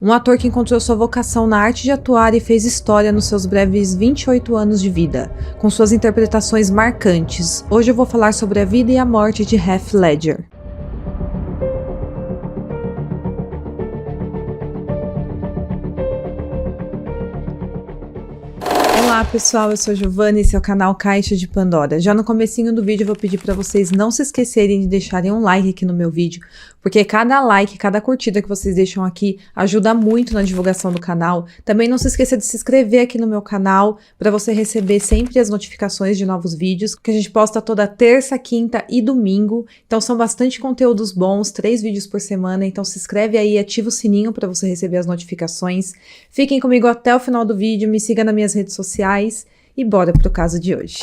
Um ator que encontrou sua vocação na arte de atuar e fez história nos seus breves 28 anos de vida, com suas interpretações marcantes. Hoje eu vou falar sobre a vida e a morte de Heath Ledger. Olá pessoal, eu sou a Giovana e esse é o canal Caixa de Pandora. Já no comecinho do vídeo eu vou pedir para vocês não se esquecerem de deixarem um like aqui no meu vídeo, porque cada like, cada curtida que vocês deixam aqui ajuda muito na divulgação do canal. Também não se esqueça de se inscrever aqui no meu canal para você receber sempre as notificações de novos vídeos, que a gente posta toda terça, quinta e domingo. Então são bastante conteúdos bons, 3 vídeos por semana, então se inscreve aí e ativa o sininho para você receber as notificações. Fiquem comigo até o final do vídeo, me siga nas minhas redes sociais e bora pro caso de hoje.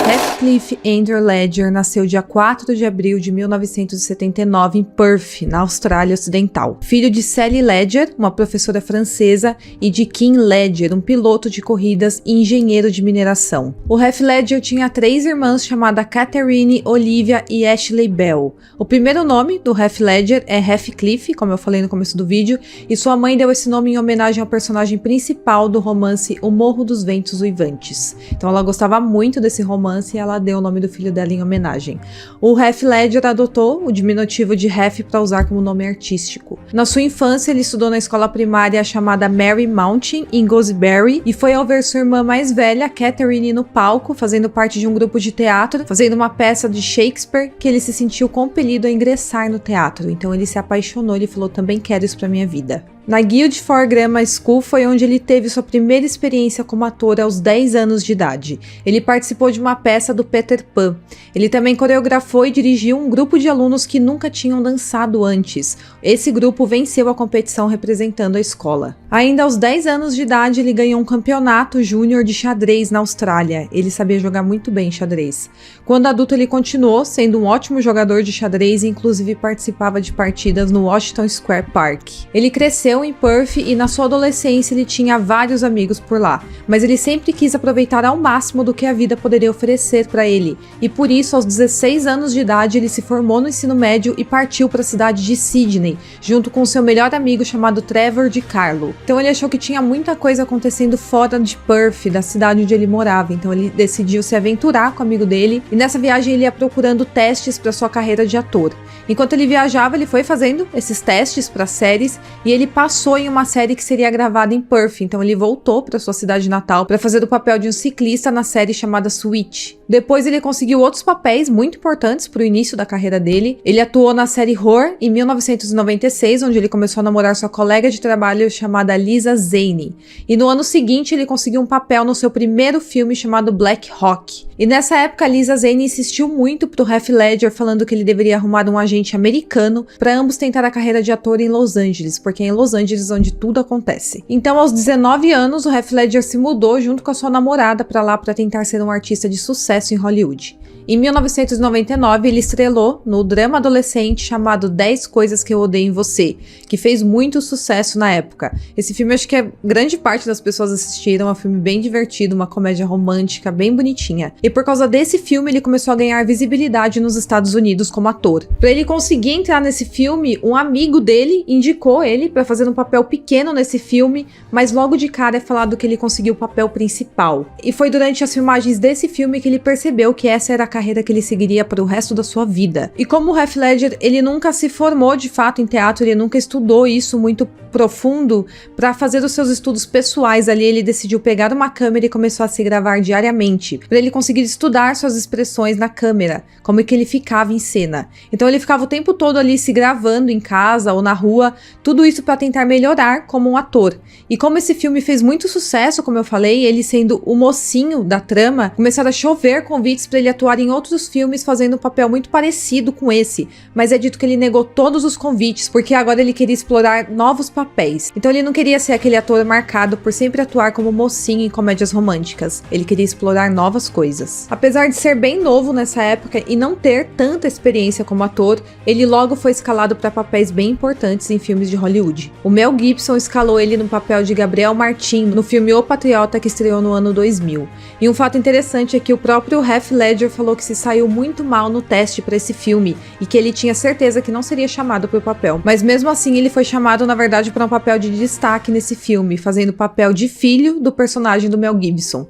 Heathcliff Andrew Ledger nasceu dia 4 de abril de 1979 em Perth, na Austrália Ocidental. Filho de Sally Ledger, uma professora francesa, e de Kim Ledger, um piloto de corridas e engenheiro de mineração. O Heath Ledger tinha 3 irmãs chamadas Catherine, Olivia e Ashley Bell. O primeiro nome do Heath Ledger é Heathcliff, como eu falei no começo do vídeo, e sua mãe deu esse nome em homenagem ao personagem principal do romance O Morro dos Ventos Uivantes. Então ela gostava muito desse romance e ela deu o nome do filho dela em homenagem. O Heath Ledger adotou o diminutivo de Heath para usar como nome artístico. Na sua infância, ele estudou na escola primária chamada Mary Mountain, em Gooseberry, e foi ao ver sua irmã mais velha, Catherine, no palco, fazendo parte de um grupo de teatro, fazendo uma peça de Shakespeare, que ele se sentiu compelido a ingressar no teatro. Então ele se apaixonou, ele falou, também quero isso para minha vida. Na Guildford Grammar School foi onde ele teve sua primeira experiência como ator aos 10 anos de idade. Ele participou de uma peça do Peter Pan. Ele também coreografou e dirigiu um grupo de alunos que nunca tinham dançado antes. Esse grupo venceu a competição representando a escola. Ainda aos 10 anos de idade, ele ganhou um campeonato júnior de xadrez na Austrália. Ele sabia jogar muito bem xadrez. Quando adulto, ele continuou sendo um ótimo jogador de xadrez e inclusive participava de partidas no Washington Square Park. Ele cresceu em Perth e na sua adolescência ele tinha vários amigos por lá, mas ele sempre quis aproveitar ao máximo do que a vida poderia oferecer para ele, e por isso aos 16 anos de idade ele se formou no ensino médio e partiu para a cidade de Sydney, junto com seu melhor amigo chamado Trevor de Carlo. Então ele achou que tinha muita coisa acontecendo fora de Perth, da cidade onde ele morava, então ele decidiu se aventurar com o amigo dele, e nessa viagem ele ia procurando testes para sua carreira de ator. Enquanto ele viajava, ele foi fazendo esses testes para séries e ele passou em uma série que seria gravada em Perth, então ele voltou para sua cidade natal para fazer o papel de um ciclista na série chamada Switch. Depois ele conseguiu outros papéis muito importantes para o início da carreira dele. Ele atuou na série Roar em 1996, onde ele começou a namorar sua colega de trabalho chamada Lisa Zane. E no ano seguinte ele conseguiu um papel no seu primeiro filme chamado Black Hawk. E nessa época a Lisa Zane insistiu muito pro Heath Ledger, falando que ele deveria arrumar um agente americano para ambos tentar a carreira de ator em Los Angeles, porque é em Los Angeles onde tudo acontece. Então aos 19 anos o Heath Ledger se mudou junto com a sua namorada para lá para tentar ser um artista de sucesso em Hollywood. Em 1999, ele estrelou no drama adolescente chamado 10 Coisas que Eu Odeio em Você, que fez muito sucesso na época. Esse filme acho que grande parte das pessoas assistiram, é um filme bem divertido, uma comédia romântica, bem bonitinha. E por causa desse filme, ele começou a ganhar visibilidade nos Estados Unidos como ator. Para ele conseguir entrar nesse filme, um amigo dele indicou ele para fazer um papel pequeno nesse filme, mas logo de cara é falado que ele conseguiu o papel principal. E foi durante as filmagens desse filme que ele percebeu que essa era a carreira que ele seguiria para o resto da sua vida. E como o Heath Ledger, ele nunca se formou de fato em teatro, ele nunca estudou isso muito profundo, para fazer os seus estudos pessoais ali, ele decidiu pegar uma câmera e começou a se gravar diariamente, para ele conseguir estudar suas expressões na câmera, como é que ele ficava em cena. Então ele ficava o tempo todo ali se gravando em casa ou na rua, tudo isso para tentar melhorar como um ator. E como esse filme fez muito sucesso, como eu falei, ele sendo o mocinho da trama, começaram a chover convites para ele atuar em outros filmes fazendo um papel muito parecido com esse, mas é dito que ele negou todos os convites, porque agora ele queria explorar novos papéis. Então ele não queria ser aquele ator marcado por sempre atuar como mocinho em comédias românticas, ele queria explorar novas coisas. Apesar de ser bem novo nessa época e não ter tanta experiência como ator, ele logo foi escalado para papéis bem importantes em filmes de Hollywood. O Mel Gibson escalou ele no papel de Gabriel Martin no filme O Patriota, que estreou no ano 2000. E um fato interessante é que o próprio Heath Ledger falou que se saiu muito mal no teste para esse filme e que ele tinha certeza que não seria chamado para o papel. Mas mesmo assim ele foi chamado, na verdade, para um papel de destaque nesse filme, fazendo o papel de filho do personagem do Mel Gibson.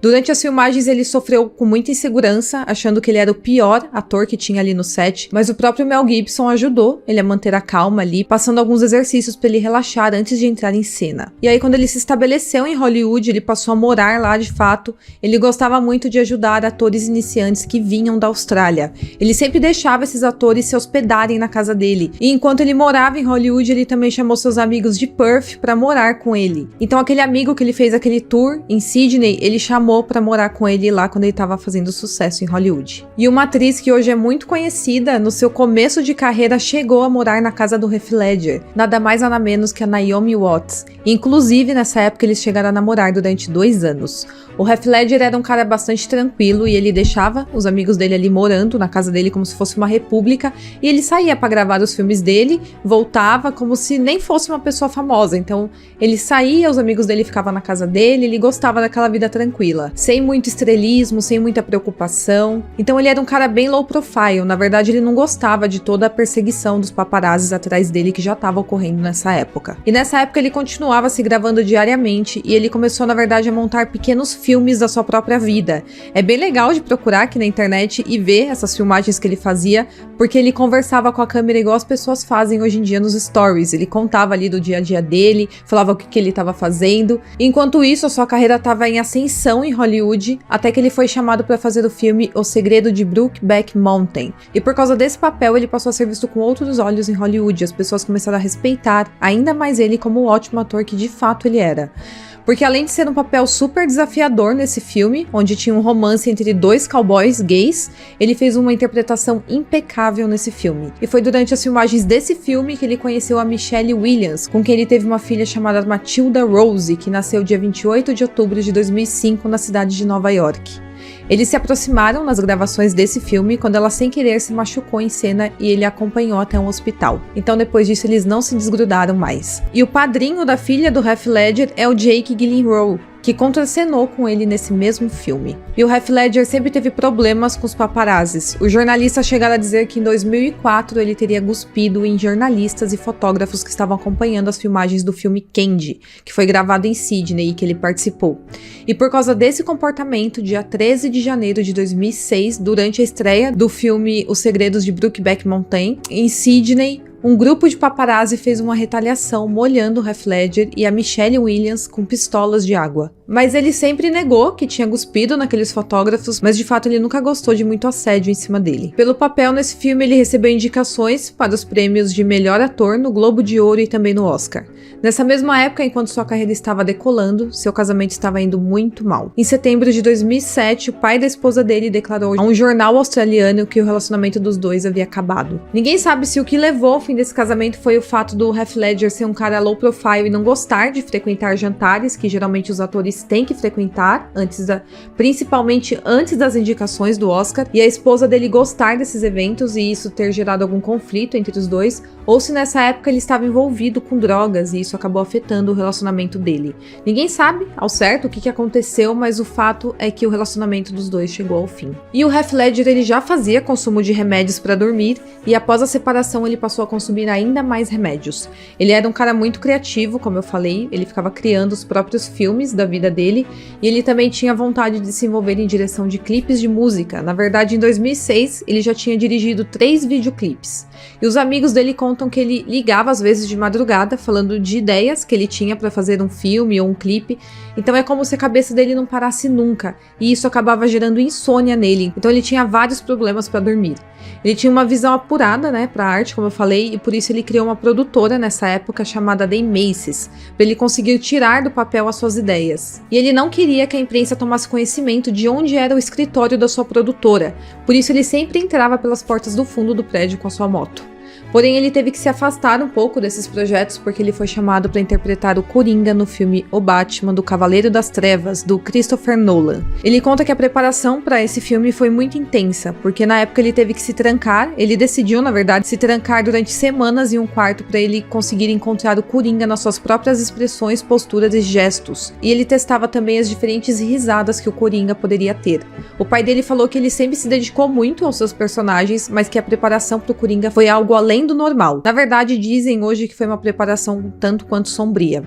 Durante as filmagens ele sofreu com muita insegurança, achando que ele era o pior ator que tinha ali no set, mas o próprio Mel Gibson ajudou ele a manter a calma ali, passando alguns exercícios para ele relaxar antes de entrar em cena. E aí quando ele se estabeleceu em Hollywood, ele passou a morar lá de fato. Ele gostava muito de ajudar atores iniciantes que vinham da Austrália. Ele sempre deixava esses atores se hospedarem na casa dele. E enquanto ele morava em Hollywood, ele também chamou seus amigos de Perth para morar com ele. Então aquele amigo que ele fez aquele tour em Sydney, ele chamou para morar com ele lá quando ele estava fazendo sucesso em Hollywood. E uma atriz que hoje é muito conhecida, no seu começo de carreira chegou a morar na casa do Heath Ledger, nada mais nada menos que a Naomi Watts. Inclusive nessa época eles chegaram a namorar durante 2 anos. O Heath Ledger era um cara bastante tranquilo e ele deixava os amigos dele ali morando na casa dele como se fosse uma república, e ele saía para gravar os filmes dele, voltava como se nem fosse uma pessoa famosa. Então ele saía, os amigos dele ficavam na casa dele, ele gostava daquela vida tranquila, sem muito estrelismo, sem muita preocupação. Então ele era um cara bem low profile. Na verdade ele não gostava de toda a perseguição dos paparazzis atrás dele que já estava ocorrendo nessa época. E nessa época ele continuava se gravando diariamente e ele começou na verdade a montar pequenos filmes da sua própria vida. É bem legal de procurar aqui na internet e ver essas filmagens que ele fazia, porque ele conversava com a câmera igual as pessoas fazem hoje em dia nos stories. Ele contava ali do dia a dia dele, falava o que ele estava fazendo. Enquanto isso, a sua carreira estava em ascensão em Hollywood, até que ele foi chamado para fazer o filme O Segredo de Brokeback Mountain. E por causa desse papel, ele passou a ser visto com outros olhos em Hollywood. As pessoas começaram a respeitar ainda mais ele como o ótimo ator que de fato ele era. Porque além de ser um papel super desafiador nesse filme, onde tinha um romance entre 2 cowboys gays, ele fez uma interpretação impecável nesse filme. E foi durante as filmagens desse filme que ele conheceu a Michelle Williams, com quem ele teve uma filha chamada Matilda Rose, que nasceu dia 28 de outubro de 2005 na cidade de Nova York. Eles se aproximaram nas gravações desse filme quando ela sem querer se machucou em cena e ele a acompanhou até um hospital. Então depois disso eles não se desgrudaram mais. E o padrinho da filha do Heath Ledger é o Jake Gyllenhaal, que contracenou com ele nesse mesmo filme. E o Heath Ledger sempre teve problemas com os paparazzis. Os jornalistas chegaram a dizer que em 2004 ele teria cuspido em jornalistas e fotógrafos que estavam acompanhando as filmagens do filme Candy, que foi gravado em Sydney e que ele participou. E por causa desse comportamento, dia 13 de janeiro de 2006, durante a estreia do filme Os Segredos de Brokeback Mountain, em Sydney, um grupo de paparazzi fez uma retaliação molhando o Heath Ledger e a Michelle Williams com pistolas de água. Mas ele sempre negou que tinha cuspido naqueles fotógrafos, mas de fato ele nunca gostou de muito assédio em cima dele. Pelo papel nesse filme ele recebeu indicações para os prêmios de melhor ator no Globo de Ouro e também no Oscar. Nessa mesma época, enquanto sua carreira estava decolando, seu casamento estava indo muito mal. Em setembro de 2007, o pai da esposa dele declarou a um jornal australiano que o relacionamento dos dois havia acabado. Ninguém sabe se o que levou ao fim desse casamento foi o fato do Heath Ledger ser um cara low profile e não gostar de frequentar jantares, que geralmente os atores têm que frequentar, principalmente antes das indicações do Oscar, e a esposa dele gostar desses eventos e isso ter gerado algum conflito entre os dois, ou se nessa época ele estava envolvido com drogas e isso acabou afetando o relacionamento dele. Ninguém sabe ao certo o que aconteceu, mas o fato é que o relacionamento dos dois chegou ao fim. E o Heath Ledger ele já fazia consumo de remédios para dormir e após a separação ele passou a consumir ainda mais remédios. Ele era um cara muito criativo, como eu falei, ele ficava criando os próprios filmes da vida dele e ele também tinha vontade de se envolver em direção de clipes de música. Na verdade, em 2006, ele já tinha dirigido 3 videoclipes. E os amigos dele contam que ele ligava às vezes de madrugada falando de ideias que ele tinha para fazer um filme ou um clipe. Então é como se a cabeça dele não parasse nunca e isso acabava gerando insônia nele. Então ele tinha vários problemas para dormir. Ele tinha uma visão apurada, para a arte, como eu falei, e por isso ele criou uma produtora nessa época chamada The Macy's, para ele conseguir tirar do papel as suas ideias. E ele não queria que a imprensa tomasse conhecimento de onde era o escritório da sua produtora, por isso ele sempre entrava pelas portas do fundo do prédio com a sua moto. Porém, ele teve que se afastar um pouco desses projetos porque ele foi chamado para interpretar o Coringa no filme O Batman do Cavaleiro das Trevas, do Christopher Nolan. Ele conta que a preparação para esse filme foi muito intensa, porque na época ele teve que se trancar, ele decidiu, na verdade, se trancar durante semanas em um quarto para ele conseguir encontrar o Coringa nas suas próprias expressões, posturas e gestos. E ele testava também as diferentes risadas que o Coringa poderia ter. O pai dele falou que ele sempre se dedicou muito aos seus personagens, mas que a preparação para o Coringa foi algo além do normal. Na verdade, dizem hoje que foi uma preparação tanto quanto sombria.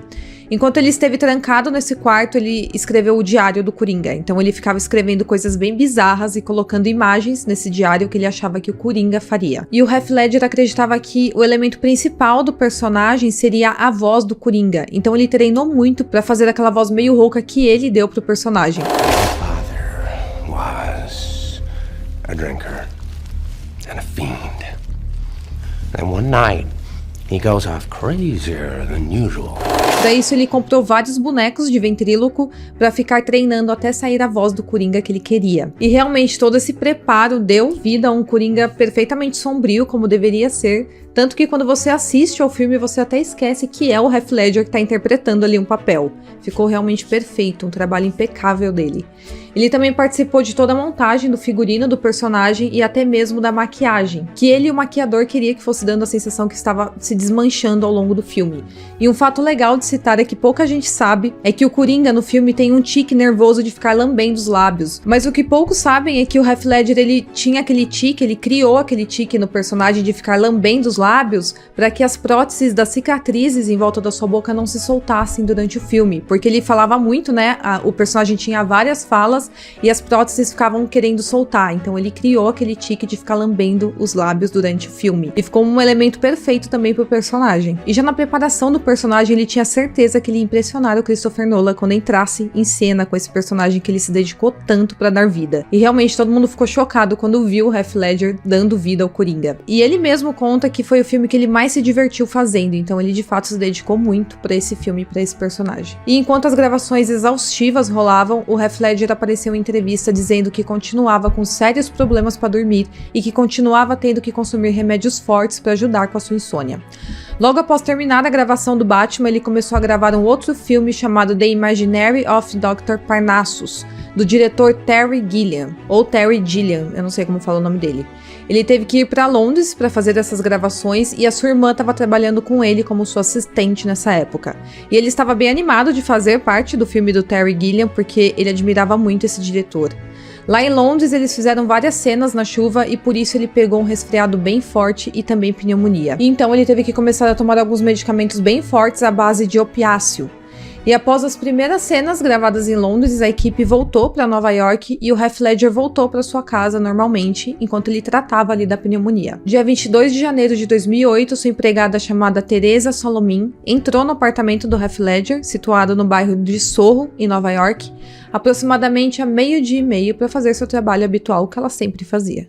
Enquanto ele esteve trancado nesse quarto, ele escreveu o diário do Coringa. Então ele ficava escrevendo coisas bem bizarras e colocando imagens nesse diário que ele achava que o Coringa faria. E o Heath Ledger acreditava que o elemento principal do personagem seria a voz do Coringa. Então ele treinou muito para fazer aquela voz meio rouca que ele deu pro personagem. My father was a drinker and a fiend. And one night, he goes off crazier than usual. Para isso, ele comprou vários bonecos de ventríloco para ficar treinando até sair a voz do Coringa que ele queria. E realmente todo esse preparo deu vida a um Coringa perfeitamente sombrio, como deveria ser. Tanto que quando você assiste ao filme, você até esquece que é o Heath Ledger que está interpretando ali um papel. Ficou realmente perfeito, um trabalho impecável dele. Ele também participou de toda a montagem do figurino do personagem e até mesmo da maquiagem, que ele e o maquiador queria que fosse dando a sensação que estava se desmanchando ao longo do filme. E um fato legal de citar é que pouca gente sabe é que o Coringa no filme tem um tique nervoso de ficar lambendo os lábios. Mas o que poucos sabem é que o Heath Ledger ele tinha aquele tique, ele criou aquele tique no personagem de ficar lambendo os lábios para que as próteses das cicatrizes em volta da sua boca não se soltassem durante o filme, porque ele falava muito, né? O personagem tinha várias falas e as próteses ficavam querendo soltar, então ele criou aquele tique de ficar lambendo os lábios durante o filme. E ficou um elemento perfeito também pro personagem. E já na preparação do personagem, ele tinha certeza que ele ia impressionar o Christopher Nolan quando entrasse em cena com esse personagem que ele se dedicou tanto para dar vida. E realmente todo mundo ficou chocado quando viu o Heath Ledger dando vida ao Coringa. E ele mesmo conta que foi o filme que ele mais se divertiu fazendo, então ele de fato se dedicou muito para esse filme, para esse personagem. E enquanto as gravações exaustivas rolavam, o Heath Ledger apareceu em entrevista dizendo que continuava com sérios problemas para dormir e que continuava tendo que consumir remédios fortes para ajudar com a sua insônia. Logo após terminar a gravação do Batman, ele começou a gravar um outro filme chamado The Imaginary of Dr. Parnassus, do diretor Terry Gilliam, ou Terry Gilliam, eu não sei como fala o nome dele. Ele teve que ir para Londres para fazer essas gravações e a sua irmã estava trabalhando com ele como sua assistente nessa época. E ele estava bem animado de fazer parte do filme do Terry Gilliam porque ele admirava muito esse diretor. Lá em Londres, eles fizeram várias cenas na chuva e por isso ele pegou um resfriado bem forte e também pneumonia. E então ele teve que começar a tomar alguns medicamentos bem fortes à base de opiáceo. E após as primeiras cenas gravadas em Londres, a equipe voltou para Nova York e o Heath Ledger voltou para sua casa normalmente, enquanto ele tratava ali da pneumonia. Dia 22 de janeiro de 2008, sua empregada chamada Teresa Solomin entrou no apartamento do Heath Ledger, situado no bairro de Soho, em Nova York, aproximadamente a 12:30 para fazer seu trabalho habitual que ela sempre fazia.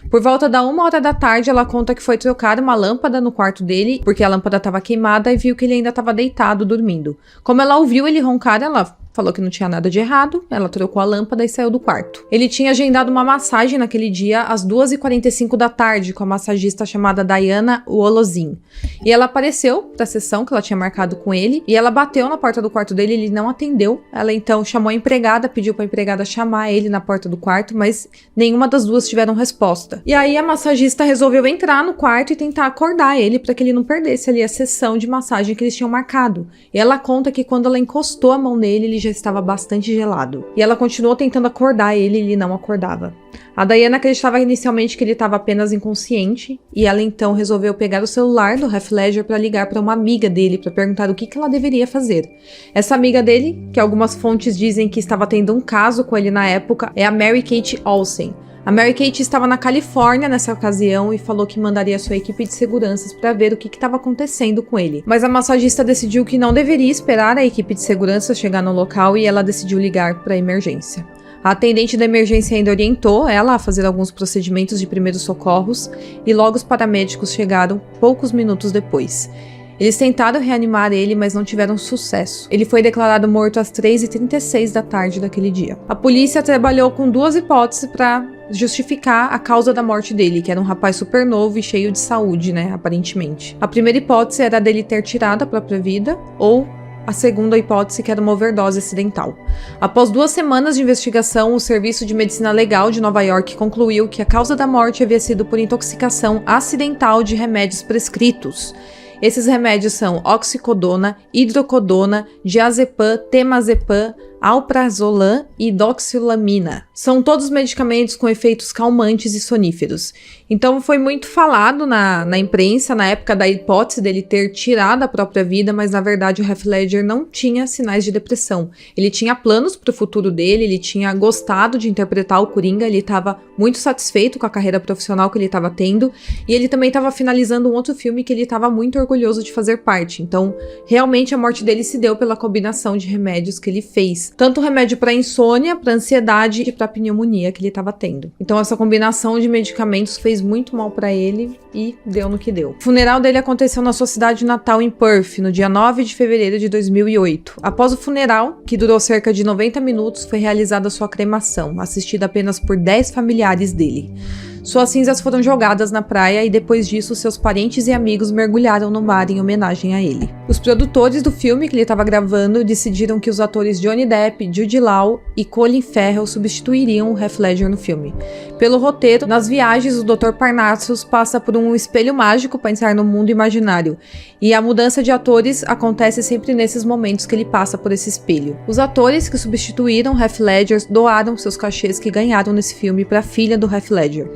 Por volta da 1h da tarde, ela conta que foi trocar uma lâmpada no quarto dele, porque a lâmpada estava queimada e viu que ele ainda estava deitado, dormindo. Como ela ouviu ele roncar, ela falou que não tinha nada de errado, ela trocou a lâmpada e saiu do quarto. Ele tinha agendado uma massagem naquele dia às 2h45 da tarde com a massagista chamada Diana Wolozin. E ela apareceu para a sessão que ela tinha marcado com ele e ela bateu na porta do quarto dele e ele não atendeu. Ela então chamou a empregada, pediu para a empregada chamar ele na porta do quarto, mas nenhuma das duas tiveram resposta. E aí a massagista resolveu entrar no quarto e tentar acordar ele para que ele não perdesse ali a sessão de massagem que eles tinham marcado. E ela conta que quando ela encostou a mão nele, ele já estava bastante gelado. E ela continuou tentando acordar ele e ele não acordava. A Diana acreditava inicialmente que ele estava apenas inconsciente e ela então resolveu pegar o celular do Heath Ledger para ligar para uma amiga dele para perguntar o que ela deveria fazer. Essa amiga dele, que algumas fontes dizem que estava tendo um caso com ele na época, é a Mary Kate Olsen. A Mary Kate estava na Califórnia nessa ocasião e falou que mandaria sua equipe de seguranças para ver o que estava acontecendo com ele. Mas a massagista decidiu que não deveria esperar a equipe de segurança chegar no local e ela decidiu ligar para a emergência. A atendente da emergência ainda orientou ela a fazer alguns procedimentos de primeiros socorros e logo os paramédicos chegaram poucos minutos depois. Eles tentaram reanimar ele, mas não tiveram sucesso. Ele foi declarado morto às 3h36 da tarde daquele dia. A polícia trabalhou com duas hipóteses para justificar a causa da morte dele, que era um rapaz super novo e cheio de saúde, né, aparentemente. A primeira hipótese era dele ter tirado a própria vida, ou a segunda hipótese, que era uma overdose acidental. Após 2 semanas de investigação, o Serviço de Medicina Legal de Nova York concluiu que a causa da morte havia sido por intoxicação acidental de remédios prescritos. Esses remédios são oxicodona, hidrocodona, diazepam, temazepam, alprazolam e doxilamina. São todos medicamentos com efeitos calmantes e soníferos. Então foi muito falado na imprensa na época da hipótese dele ter tirado a própria vida, mas na verdade o Heath Ledger não tinha sinais de depressão. Ele tinha planos para o futuro dele, ele tinha gostado de interpretar o Coringa, ele estava muito satisfeito com a carreira profissional que ele estava tendo, e ele também estava finalizando um outro filme que ele estava muito orgulhoso de fazer parte. Então realmente a morte dele se deu pela combinação de remédios que ele fez. Tanto remédio para insônia, para ansiedade e para pneumonia que ele estava tendo. Então essa combinação de medicamentos fez muito mal para ele e deu no que deu. O funeral dele aconteceu na sua cidade natal em Perth, no dia 9 de fevereiro de 2008. Após o funeral, que durou cerca de 90 minutos, foi realizada sua cremação, assistida apenas por 10 familiares dele. Suas cinzas foram jogadas na praia e depois disso seus parentes e amigos mergulharam no mar em homenagem a ele. Os produtores do filme que ele estava gravando decidiram que os atores Johnny Depp, Jude Law e Colin Farrell substituiriam o Heath Ledger no filme. Pelo roteiro, nas viagens o Dr. Parnassus passa por um espelho mágico para entrar no mundo imaginário, e a mudança de atores acontece sempre nesses momentos que ele passa por esse espelho. Os atores que substituíram Heath Ledger doaram seus cachês que ganharam nesse filme para a filha do Heath Ledger,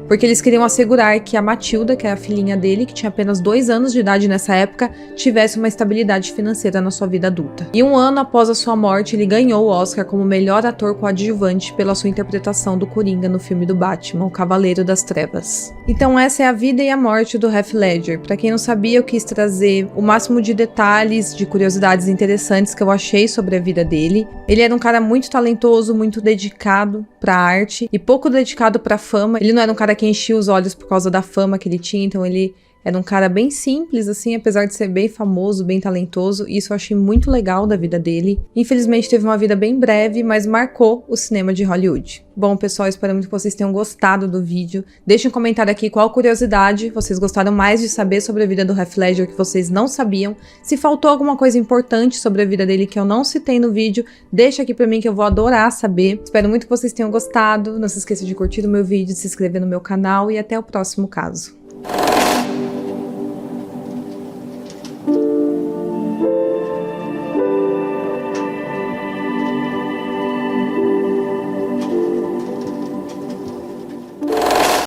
porque eles queriam assegurar que a Matilda, que é a filhinha dele, que tinha apenas 2 anos de idade nessa época, tivesse uma estabilidade financeira na sua vida adulta. E 1 ano após a sua morte, ele ganhou o Oscar como melhor ator coadjuvante pela sua interpretação do Coringa no filme do Batman, O Cavaleiro das Trevas. Então essa é a vida e a morte do Heath Ledger. Pra quem não sabia, eu quis trazer o máximo de detalhes, de curiosidades interessantes que eu achei sobre a vida dele. Ele era um cara muito talentoso, muito dedicado pra arte e pouco dedicado pra fama. Ele não era um cara que enchia os olhos por causa da fama que ele tinha, então ele era um cara bem simples, assim, apesar de ser bem famoso, bem talentoso. Isso eu achei muito legal da vida dele. Infelizmente teve uma vida bem breve, mas marcou o cinema de Hollywood. Bom, pessoal, espero muito que vocês tenham gostado do vídeo. Deixem um comentário aqui qual curiosidade vocês gostaram mais de saber sobre a vida do Heath Ledger que vocês não sabiam. Se faltou alguma coisa importante sobre a vida dele que eu não citei no vídeo, deixa aqui pra mim que eu vou adorar saber. Espero muito que vocês tenham gostado. Não se esqueça de curtir o meu vídeo, de se inscrever no meu canal e até o próximo caso.